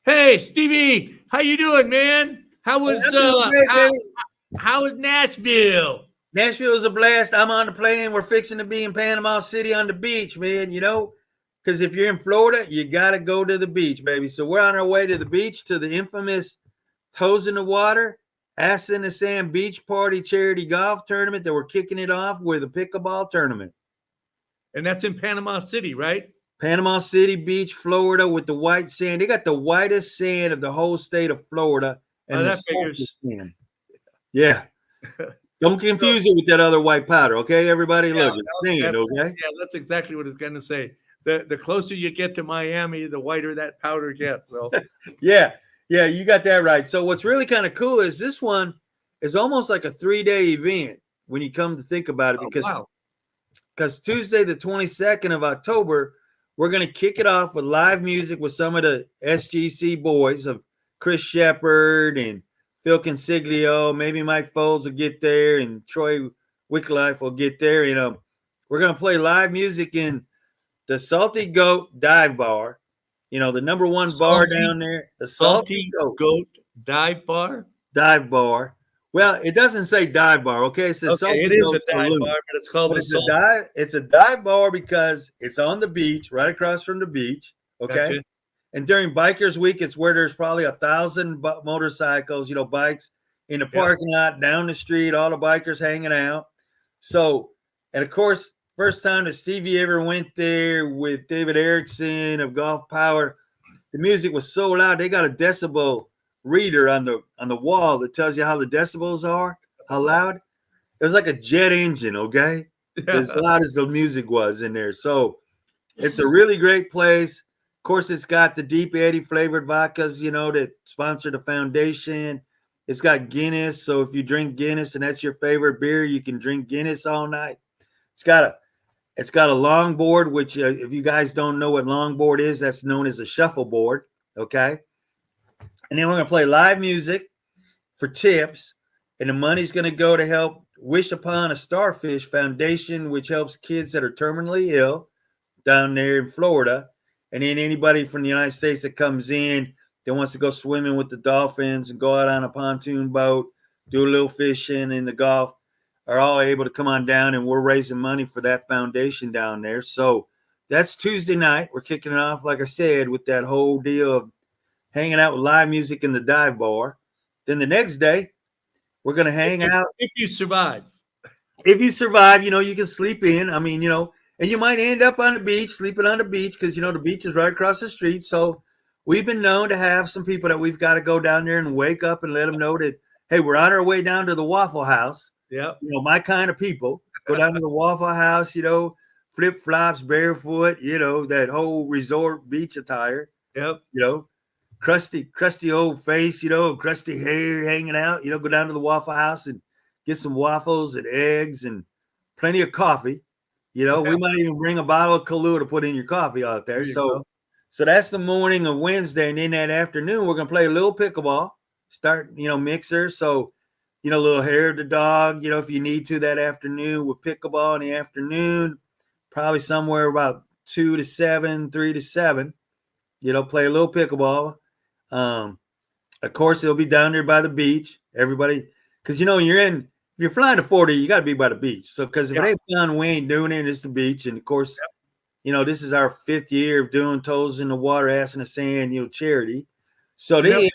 Hey, Stevie, how you doing, man? How Hey, was I'm doing great, how, baby. how was Nashville? Nashville is a blast. I'm on the plane. We're fixing to be in Panama City on the beach, man. Because if you're in Florida, you got to go to the beach, baby. So we're on our way to the beach to the infamous Toes in the Water, Ass in the Sand Beach Party Charity Golf Tournament that we're kicking it off with a pickleball tournament. And that's in Panama City, right? Panama City Beach, Florida, with the white sand. They got the whitest sand of the whole state of Florida Oh, and the that softest figures. sand. Yeah. Don't So, confuse it with that other white powder, okay? Everybody, yeah, look, it's sand, okay? yeah, that's exactly what it's going to say. The closer you get to Miami, the whiter that powder gets. So, Yeah, yeah, you got that right. So what's really kind of cool is this one is almost like a 3-day event when you come to think about it, oh because wow, Tuesday the 22nd of October, we're gonna kick it off with live music with some of the SGC boys of Chris Shepard and Phil Consiglio. Maybe Mike Foles will get there and Troy Wicklife will get there. We're gonna play live music in the Salty Goat Dive Bar, the number one bar salty, down there, the Salty salty Goat goat dive bar. Dive Bar. Well, it doesn't say dive bar, okay? It says Okay, it Salty is a Goat dive Saloon. bar, but it's called But the it's a salt. dive, it's a dive bar because it's on the beach, right across from the beach, okay? Gotcha. And during Bikers Week, it's where there's probably 1,000 motorcycles, bikes in the Yep. parking lot, down the street, all the bikers hanging out. So, and of course, first time that Stevie ever went there with David Erickson of Golf Power, the music was so loud they got a decibel reader on the wall that tells you how the decibels are, how loud. It was like a jet engine, okay? As Yeah. loud as the music was in there. So it's a really great place. Of course, it's got the Deep Eddy flavored vodkas, that sponsor the foundation. It's got Guinness, so if you drink Guinness and that's your favorite beer, you can drink Guinness all night. It's got a it's got a longboard, which if you guys don't know what longboard is, that's known as a shuffleboard. Okay, and then we're gonna play live music for tips, and the money's gonna go to help Wish Upon a Starfish Foundation, which helps kids that are terminally ill down there in Florida. And then anybody from the United States that comes in that wants to go swimming with the dolphins and go out on a pontoon boat, do a little fishing in the Gulf, are all able to come on down, and we're raising money for that foundation down there. So that's Tuesday night. We're kicking it off, like I said, with that whole deal of hanging out with live music in the dive bar. Then the next day, we're going to hang out. If you survive. If you survive, you can sleep in. I mean, and you might end up on the beach, sleeping on the beach, because the beach is right across the street. So we've been known to have some people that we've got to go down there and wake up and let them know that, hey, we're on our way down to the Waffle House. Yep. My kind of people go down to the Waffle House, flip flops, barefoot, that whole resort beach attire, Yep. you know, crusty old face, crusty hair hanging out, go down to the Waffle House and get some waffles and eggs and plenty of coffee. We might even bring a bottle of Kahlua to put in your coffee out there. There you So, go. so that's the morning of Wednesday, and then that afternoon we're gonna play a little pickleball. Start, mixer. So, a little hair of the dog. If you need to that afternoon with pickleball in the afternoon, probably somewhere about 2 to 7, 3 to 7. Play a little pickleball. Um, of course, it'll be down there by the beach. Everybody, because if you're flying to Florida, you got to be by the beach. So, because if it Yeah. ain't fun, we ain't doing it. It's the beach, and of course, this is our 5th year of doing Toes in the Water, Ass in the Sand, charity. So You know, they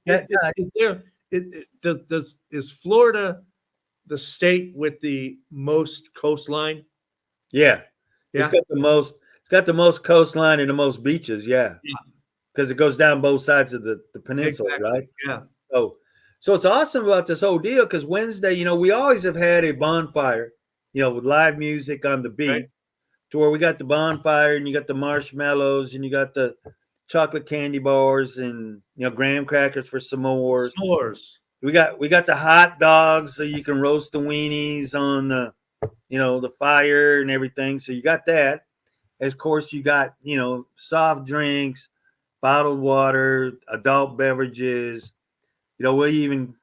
that night, is there is Florida the state with the most coastline? yeah, it's Yeah. got the most. It's got the most coastline and the most beaches. Yeah, Yeah. because it goes down both sides of the peninsula, Exactly. right? Yeah. So, so it's awesome about this whole deal because Wednesday, we always have had a bonfire, with live music on the Right. beach, to where we got the bonfire and you got the marshmallows and you got the chocolate candy bars and graham crackers for s'mores. S'mores. We got the hot dogs so you can roast the weenies on the fire and everything. So you got that. Of course, you got soft drinks, bottled water, adult beverages. We'll even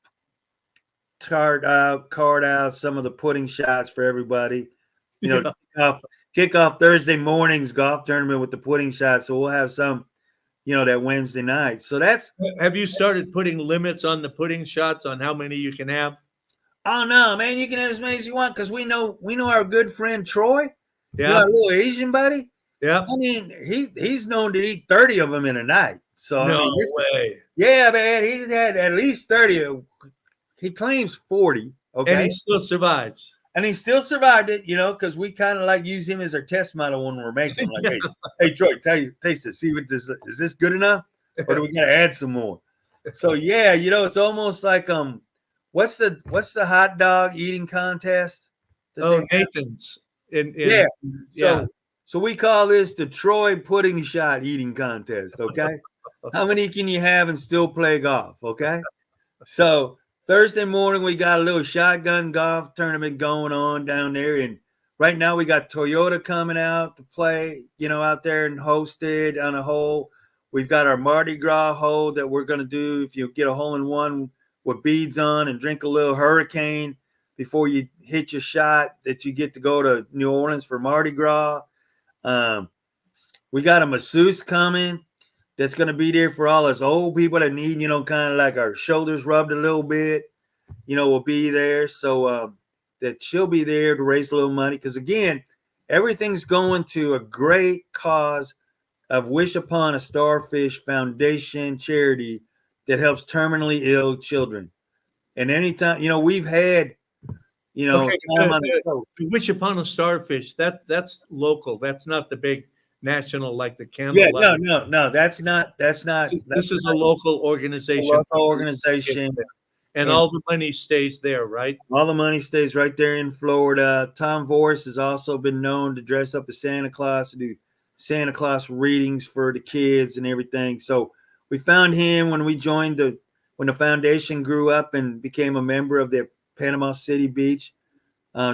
card out some of the pudding shots for everybody. Yeah. Kick off Thursday morning's golf tournament with the pudding shots. So we'll have some that Wednesday night. So that's, Have you started putting limits on the pudding shots on how many you can have? oh no, man, you can have as many as you want because we know our good friend Troy, Yeah, our little Asian buddy. yeah. I mean, he's known to eat 30 of them in a night. So I No mean, way. yeah, man, he's had at least 30. He claims 40. And Okay. he still survives. And he still survived it, because we kind of like use him as our test model when we're making. Like, hey, Troy, taste it. See what this is. This good enough, or do we gotta add some more? So yeah, it's almost like what's the hot dog eating contest? Oh, Nathan's. Yeah. Yeah. So we call this the Troy pudding shot eating contest. Okay, how many can you have and still play golf? Okay, so Thursday morning, we got a little shotgun golf tournament going on down there. And right now, we got Toyota coming out to play, out there and host it on a hole. We've got our Mardi Gras hole that we're going to do if you get a hole in one with beads on and drink a little hurricane before you hit your shot, that you get to go to New Orleans for Mardi Gras. We got a masseuse coming that's going to be there for all us old people that need, kind of like our shoulders rubbed a little bit, will be there. So that she'll be there to raise a little money. Because, again, everything's going to a great cause of Wish Upon a Starfish Foundation charity that helps terminally ill children. And anytime, we've had, Okay, time on the show. Wish Upon a Starfish. That's local. That's not the big national like the Yeah, candlelight. no. That's not. This is a local organization. local organization. And all the money stays there, right? All the money stays right there in Florida. Tom Voris has also been known to dress up as Santa Claus, to do Santa Claus readings for the kids and everything. So we found him when when the foundation grew up and became a member of the Panama City Beach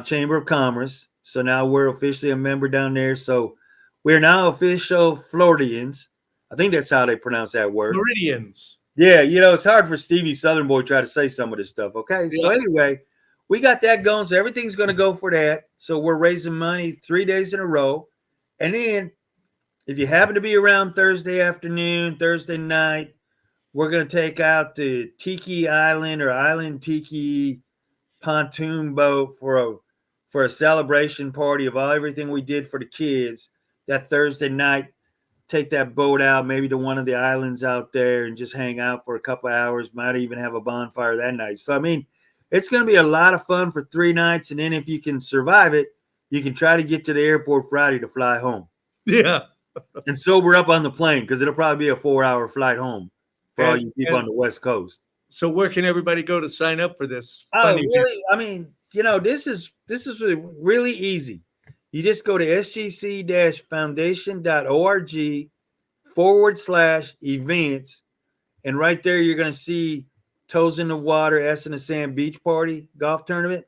Chamber of Commerce. So now we're officially a member down there. So we're now official Floridians. I think that's how they pronounce that word. Floridians. Yeah, it's hard for Stevie Southern Boy to try to say some of this stuff. Okay. Yeah. So anyway, we got that going. So everything's going to go for that. So we're raising money 3 days in a row. And then if you happen to be around Thursday afternoon, Thursday night, we're going to take out the Tiki Island or Island Tiki pontoon boat for a celebration party of everything we did for the kids that Thursday night. Take that boat out, maybe to one of the islands out there and just hang out for a couple of hours. Might even have a bonfire that night. So, I mean, it's going to be a lot of fun for 3 nights. And then if you can survive it, you can try to get to the airport Friday to fly home. Yeah. And sober up on the plane because it'll probably be a 4-hour flight home for all you people on the West Coast. So where can everybody go to sign up for this? Oh, really? I mean, this is really easy. You just go to sgc-foundation.org/events. And right there, you're going to see Toes in the Water, S in the Sand Beach Party golf tournament,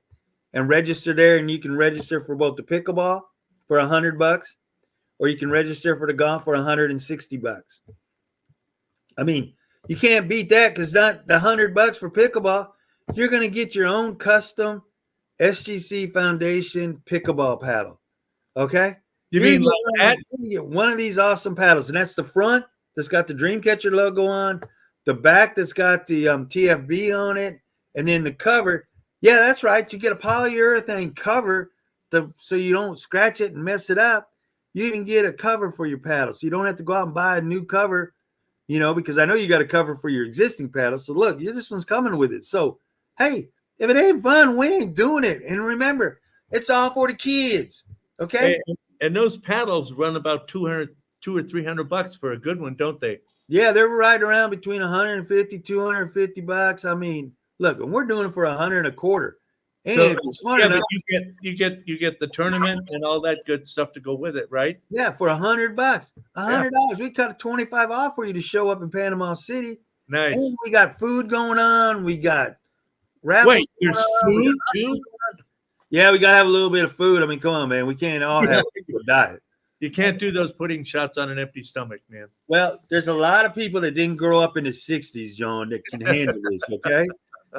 and register there. And you can register for both the pickleball for $100, or you can register for the golf for $160. I mean, you can't beat that because not the $100 for pickleball. You're going to get your own custom SGC Foundation pickleball paddle. Okay? You mean like that? You get one of these awesome paddles, and that's the front that's got the Dreamcatcher logo on, the back that's got the TFB on it, and then the cover. Yeah, that's right. You get a polyurethane cover so you don't scratch it and mess it up. You even get a cover for your paddle, so you don't have to go out and buy a new cover, because I know you got a cover for your existing paddle. So look, this one's coming with it. So, hey, if it ain't fun, we ain't doing it. And remember, it's all for the kids. Okay. And those paddles run about $200 or $300 for a good one, don't they? Yeah, they're right around between $150, $250. I mean, look, and we're doing it for $125. And so, if you're smart enough, you get the tournament and all that good stuff to go with it, right? Yeah, for $100. $100. We cut a 25 off for you to show up in Panama City. Nice. And we got food going on. We got raffles. Wait, there's food too? Yeah, we gotta have a little bit of food. I mean, come on, man. We can't all have a diet. You can't do those pudding shots on an empty stomach, man. Well, there's a lot of people that didn't grow up in the 60s, John, that can handle this, okay?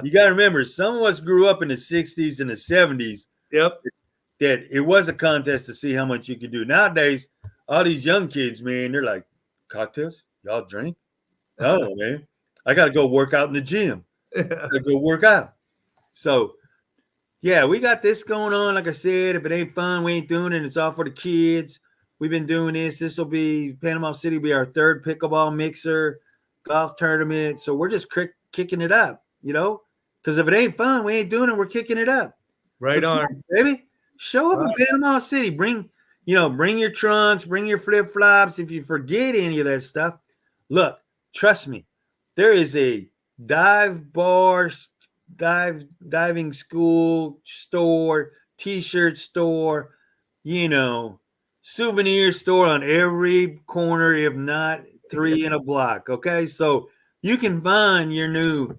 You got to remember, some of us grew up in the 60s and the 70s. Yep. That it was a contest to see how much you could do. Nowadays, all these young kids, man, they're like, cocktails? Y'all drink? No, man. I got to go work out in the gym. I got to go work out. So, yeah, we got this going on. Like I said, if it ain't fun, we ain't doing it. It's all for the kids. We've been doing this. This will be Panama City, will be our third pickleball mixer golf tournament. So we're just kicking it up, because if it ain't fun, we ain't doing it. We're kicking it up. Right So, on. baby. Show up Right. in Panama City. Bring your trunks, bring your flip flops. If you forget any of that stuff, look, trust me, there is a diving school store, t-shirt store, souvenir store on every corner, if not 3 in a block. Okay, so you can find your new,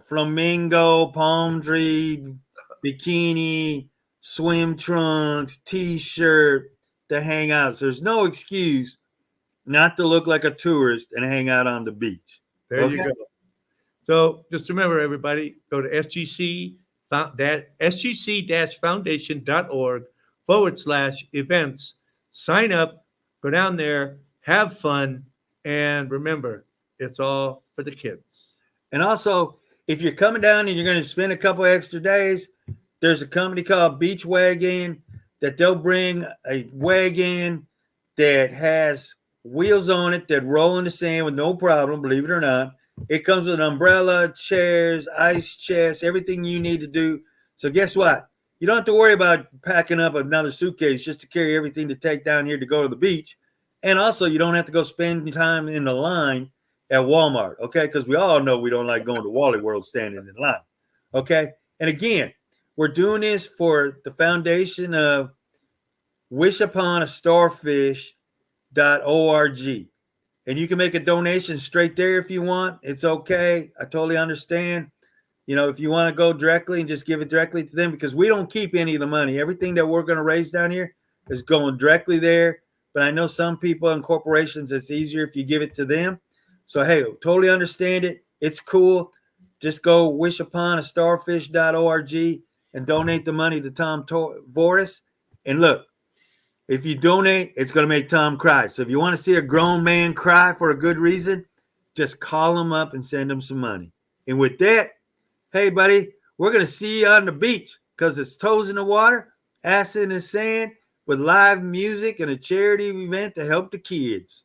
flamingo, palm tree, bikini, swim trunks, t-shirt to hang out. So there's no excuse not to look like a tourist and hang out on the beach. There you go. So just remember, everybody, go to sgc-foundation.org/events. Sign up, go down there, have fun, and remember, it's all for the kids. And also, if you're coming down and you're going to spend a couple extra days, there's a company called Beach Wagon that they'll bring a wagon that has wheels on it that roll in the sand with no problem, believe it or not. It comes with an umbrella, chairs, ice chest, everything you need to do. So guess what? You don't have to worry about packing up another suitcase just to carry everything to take down here to go to the beach. And also, you don't have to go spend time in the line at Walmart, okay? Because we all know we don't like going to Wally World standing in line, okay? And again, we're doing this for the foundation of wishuponastarfish.org. And you can make a donation straight there if you want. It's okay. I totally understand. If you want to go directly and just give it directly to them, because we don't keep any of the money. Everything that we're going to raise down here is going directly there. But I know some people and corporations, it's easier if you give it to them. So, hey, totally understand it. It's cool. Just go wishuponastarfish.org and donate the money to Tom Voris. And look, if you donate, it's going to make Tom cry. So if you want to see a grown man cry for a good reason, just call him up and send him some money. And with that, hey, buddy, we're going to see you on the beach because it's toes in the water, ass in the sand, with live music and a charity event to help the kids.